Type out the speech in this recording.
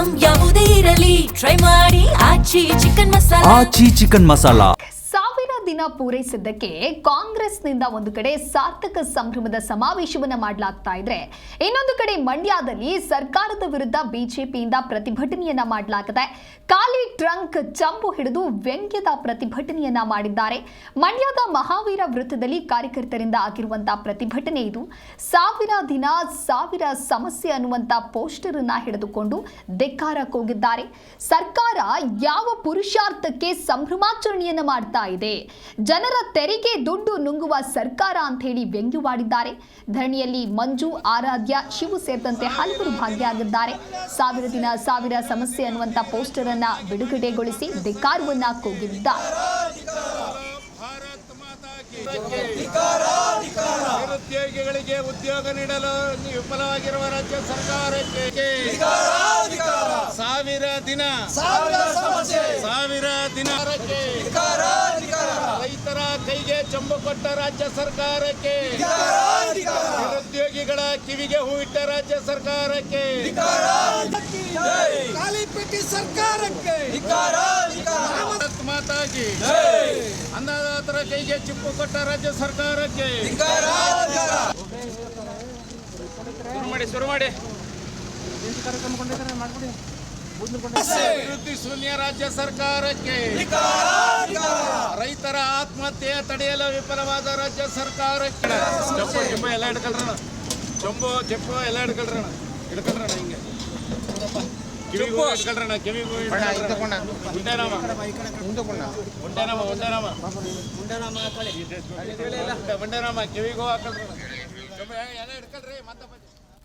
Item ಯಾವುದೇ ಇರಲಿ try ಮಾಡಿ ಆಚಿ ಚಿಕನ್ ಮಸಾಲಾ. ಆಚಿ ಚಿಕನ್ ಮಸಾಲಾ. ಸಾವಿರ ದಿನ ಪೂರೈಸಿದ್ದಕ್ಕೆ ಕಾಂಗ್ರೆಸ್ನಿಂದ ಒಂದು ಕಡೆ ಸಾರ್ಥಕ ಸಂಭ್ರಮದ ಸಮಾವೇಶವನ್ನ ಮಾಡಲಾಗ್ತಾ ಇದ್ರೆ, ಇನ್ನೊಂದು ಕಡೆ ಮಂಡ್ಯದಲ್ಲಿ ಸರ್ಕಾರದ ವಿರುದ್ಧ ಬಿಜೆಪಿಯಿಂದ ಪ್ರತಿಭಟನೆಯನ್ನ ಮಾಡಲಾಗಿದೆ. ಖಾಲಿ ಟ್ರಂಕ್ ಚಂಬು ಹಿಡಿದು ವ್ಯಂಗ್ಯದ ಪ್ರತಿಭಟನೆಯನ್ನ ಮಾಡಿದ್ದಾರೆ. ಮಂಡ್ಯದ ಮಹಾವೀರ ವೃತ್ತದಲ್ಲಿ ಕಾರ್ಯಕರ್ತರಿಂದ ಆಗಿರುವಂತಹ ಪ್ರತಿಭಟನೆ ಇದು. ಸಾವಿರ ದಿನ ಸಾವಿರ ಸಮಸ್ಯೆ ಅನ್ನುವಂತ ಪೋಸ್ಟರ್ ಅನ್ನ ಹಿಡಿದುಕೊಂಡು ಧಿಕ್ಕಾರ ಕೂಗಿದ್ದಾರೆ. ಸರ್ಕಾರ ಯಾವ ಪುರುಷಾರ್ಥಕ್ಕೆ ಸಂಭ್ರಮಾಚರಣೆಯನ್ನ ಮಾಡ್ತಾ ಇದೆ, ಜನರ ತೆರಿಗೆ ದುಡ್ಡು ನುಂಗುವ ಸರ್ಕಾರ ಅಂತ ಹೇಳಿ ವ್ಯಂಗ್ಯವಾಡಿದ್ದಾರೆ. ಧರಣಿಯಲ್ಲಿ ಮಂಜು, ಆರಾಧ್ಯ, ಶಿವು ಸೇರಿದಂತೆ ಹಲವರು ಭಾಗಿಯಾಗಿದ್ದಾರೆ. ಸಾವಿರ ದಿನ ಸಾವಿರ ಸಮಸ್ಯೆ ಅನ್ನುವಂತ ಪೋಸ್ಟರ್ ಅನ್ನ ಬಿಡುಗಡೆಗೊಳಿಸಿ ಧಿಕ್ಕಾರವನ್ನ ಕೂಗಿದ್ದಾರೆ. ನಿರುದ್ಯೋಗಿಗಳಿಗೆ ಉದ್ಯೋಗ ನೀಡಲು ವಿಫಲವಾಗಿರುವ ರಾಜ್ಯ ಸರ್ಕಾರಕ್ಕೆ ಸಾವಿರ ದಿನ ರೈತರ ಕೈಗೆ ಚಂಬು ಕೊಟ್ಟ ರಾಜ್ಯ ಸರ್ಕಾರಕ್ಕೆ, ನಿರುದ್ಯೋಗಿಗಳ ಕಿವಿಗೆ ಹೂವಿಟ್ಟ ರಾಜ್ಯ ಸರ್ಕಾರಕ್ಕೆ, ಸರ್ಕಾರಕ್ಕೆ ಮಾತಾಗಿ ಅನ್ನದಾತರ ಕೈಗೆ ಚಿಪ್ಪು ಕೊಟ್ಟ ರಾಜ್ಯ ಸರ್ಕಾರಕ್ಕೆ ಶುರು ಮಾಡಿ ಅಭಿವೃದ್ಧಿ ಶೂನ್ಯ ರಾಜ್ಯ ಸರ್ಕಾರಕ್ಕೆ, ರೈತರ ಆತ್ಮಹತ್ಯೆ ತಡೆಯಲು ವಿಫಲವಾದ ರಾಜ್ಯ ಸರ್ಕಾರಕ್ಕೆ. ಜಂಬು ಎಲ್ಲ ಹಿಡ್ಕೊಳ್ರಣ, ಜಂಬು ಎಲ್ಲ ಹಿಡ್ಕೊಳ್ರಣ ಹಿಂಗೆ ಕಿವಿಗೂ ಇಟ್ಕೊಳ್ರಣ, ಕಿವಿಗೂ ಗುಂಡೆನಾಮ ಕಿವಿಗೂ ಹಾಕೊಳ್ರಣ, ಎಲ್ಲ ಹಿಡ್ಕೊಳ್ರಿ ಮತ್ತೆ